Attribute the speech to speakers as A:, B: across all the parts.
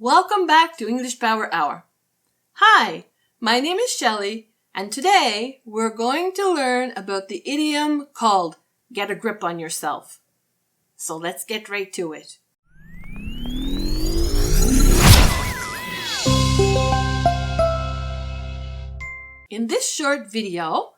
A: Welcome back to English Power Hour. Hi, my name is Shelley, and today we're going to learn about the idiom called get a grip on yourself. So let's get right to it. In this short video,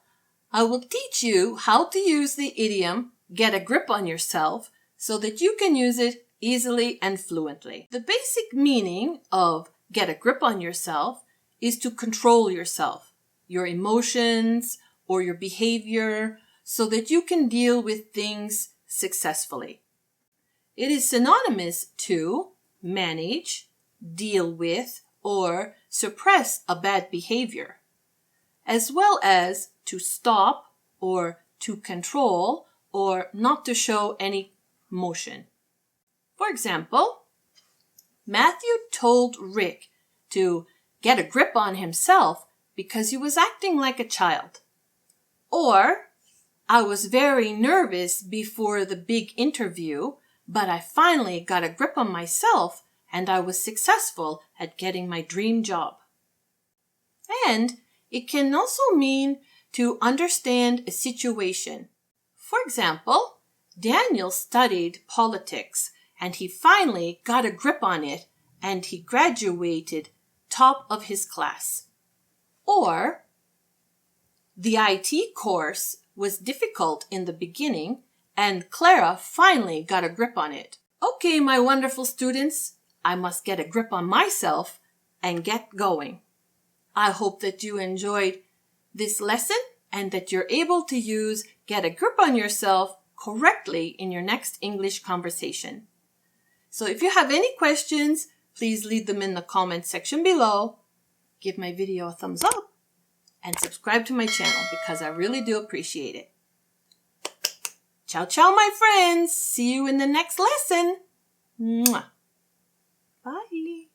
A: I will teach you how to use the idiom get a grip on yourself so that you can use it easily and fluently. The basic meaning of get a grip on yourself is to control yourself, your emotions or your behavior, so that you can deal with things successfully. It is synonymous to manage, deal with, or suppress a bad behavior, as well as to stop or to control or not to show any motion. For example, Matthew told Rick to get a grip on himself because he was acting like a child. Or, I was very nervous before the big interview, but I finally got a grip on myself and I was successful at getting my dream job. And it can also mean to understand a situation. For example, Daniel studied politics and he finally got a grip on it and he graduated top of his class. Or, the IT course was difficult in the beginning and Clara finally got a grip on it. Okay, my wonderful students, I must get a grip on myself and get going. I hope that you enjoyed this lesson and that you're able to use get a grip on yourself correctly in your next English conversation. So if you have any questions, please leave them in the comment section below. Give my video a thumbs up and subscribe to my channel because I really do appreciate it. Ciao, ciao, my friends. See you in the next lesson. Mwah. Bye.